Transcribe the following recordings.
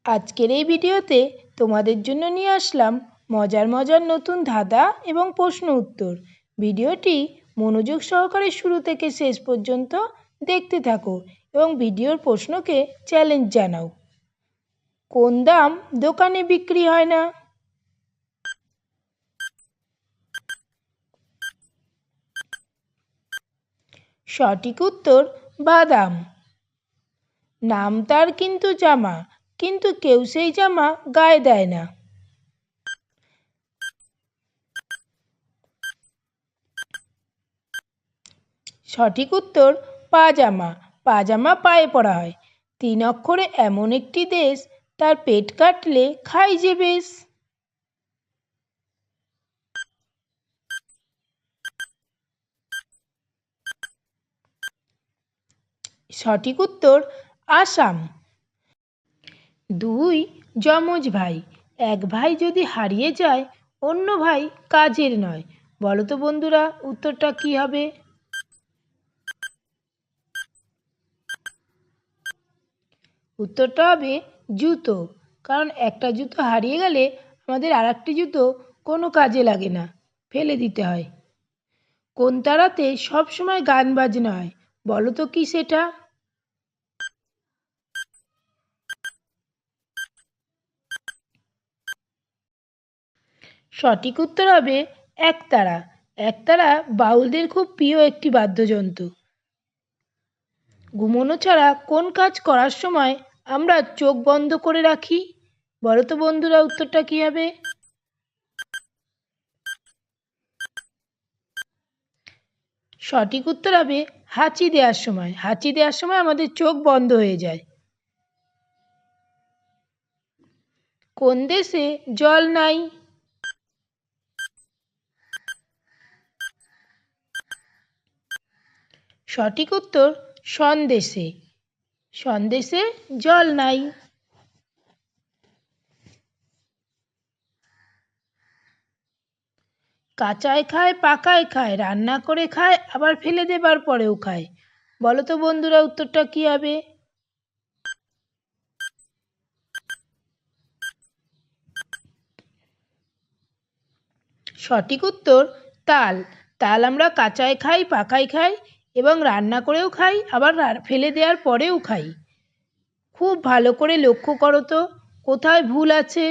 আজকের এই ভিডিওতে তোমাদের জন্য নিয়ে আসলাম মজার মজার নতুন ধাঁধা এবং প্রশ্ন উত্তর। ভিডিওটি মনোযোগ সহকারে শুরু থেকে শেষ পর্যন্ত দেখতে থাকো এবং ভিডিওর প্রশ্নকে চ্যালেঞ্জ জানাও। কোন দাম দোকানে বিক্রি হয় না? সঠিক উত্তর বাদাম। নাম তার কিন্তু জামা, কিন্তু কেউ সেই জামা গায়ে দেয় না। সঠিক উত্তর পাজামা। পাজামা পায়ে পরা হয়। 3 অক্ষরে এমন একটি দেশ, তার পেট কাটলে খাই যে বেশ। সঠিক উত্তর আসাম। 2 যমজ ভাই, এক ভাই যদি হারিয়ে যায় অন্য ভাই কাজের নয়। বলো তো বন্ধুরা, উত্তরটা কি হবে? উত্তরটা হবে জুতো। কারণ একটা জুতো হারিয়ে গেলে আমাদের আরেকটি জুতো কোনো কাজে লাগে না, ফেলে দিতে হয়। কোন তারাতে সবসময় গান বাজনা হয়? বলো তো কি সেটা? সঠিক উত্তর হবে একতারা। একতারা বাউলদের খুব প্রিয় একটি বাদ্যযন্ত্র। ঘুমোনো ছাড়া কোন কাজ করার সময় আমরা চোখ বন্ধ করে রাখি? বলো তো বন্ধুরা, উত্তরটা কি হবে? সঠিক উত্তর হবে হাঁচি দেওয়ার সময়। হাঁচি দেওয়ার সময় আমাদের চোখ বন্ধ হয়ে যায়। কোন দেশে জল নাই? সঠিক উত্তর সন্দেশে। সন্দেশে জল নাই। কাঁচায় খায়, পাকায় খায়, রান্না করে খায়, আবার ফেলে দেবার পরেও খায়। বলো তো বন্ধুরা, উত্তরটা কি হবে? সঠিক উত্তর তাল। তাল আমরা কাঁচায় খাই, পাকায় খাই এবং রান্না করেও খাই, আবার ফেলে দেওয়ার পরেও খাই। খুব ভালো করে লক্ষ্য করো তো কোথায় ভুল আছে।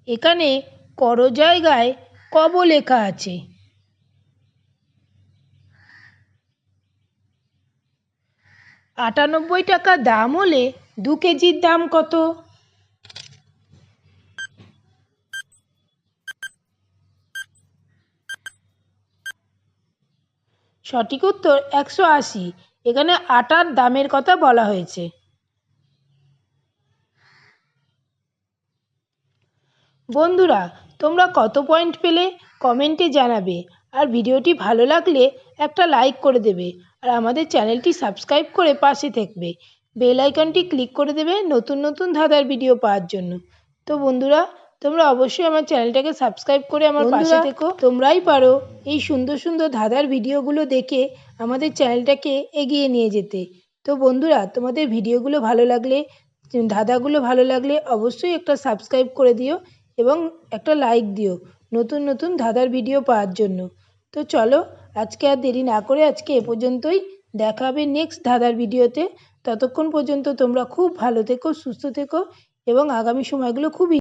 এখানে করো জায়গায় কব লেখা আছে। 98 টাকা দাম হলে 2 কেজির দাম কত? সঠিক উত্তর 180। এখানে আটার দামের কথা বলা হয়েছে। বন্ধুরা, তোমরা কত পয়েন্ট পেলে কমেন্টে জানাবে। আর ভিডিওটি ভালো লাগলে একটা লাইক করে দেবে। আর আমাদের চ্যানেলটি সাবস্ক্রাইব করে পাশে থাকবে। বেল আইকনটি ক্লিক করে দেবে নতুন নতুন ধাঁধার ভিডিও পাওয়ার জন্য। তো বন্ধুরা, তোমরা অবশ্যই আমার চ্যানেলটাকে সাবস্ক্রাইব করে আমার পাশে থেকো। তোমরাই পারো এই সুন্দর সুন্দর ধাঁধার ভিডিওগুলো দেখে আমাদের চ্যানেলটাকে এগিয়ে নিয়ে যেতে। তো বন্ধুরা, তোমাদের ভিডিওগুলো ভালো লাগলে, ধাঁধাগুলো ভালো লাগলে অবশ্যই একটা সাবস্ক্রাইব করে দিও এবং একটা লাইক দিও নতুন নতুন ধাঁধার ভিডিও পাওয়ার জন্য। তো চলো, আজকে আর দেরি না করে আজকে এ পর্যন্তই। দেখা হবে নেক্সট ধাঁধার ভিডিওতে। ততক্ষণ পর্যন্ত তোমরা খুব ভালো থেকো, সুস্থ থেকো এবং আগামী সময়গুলো খুব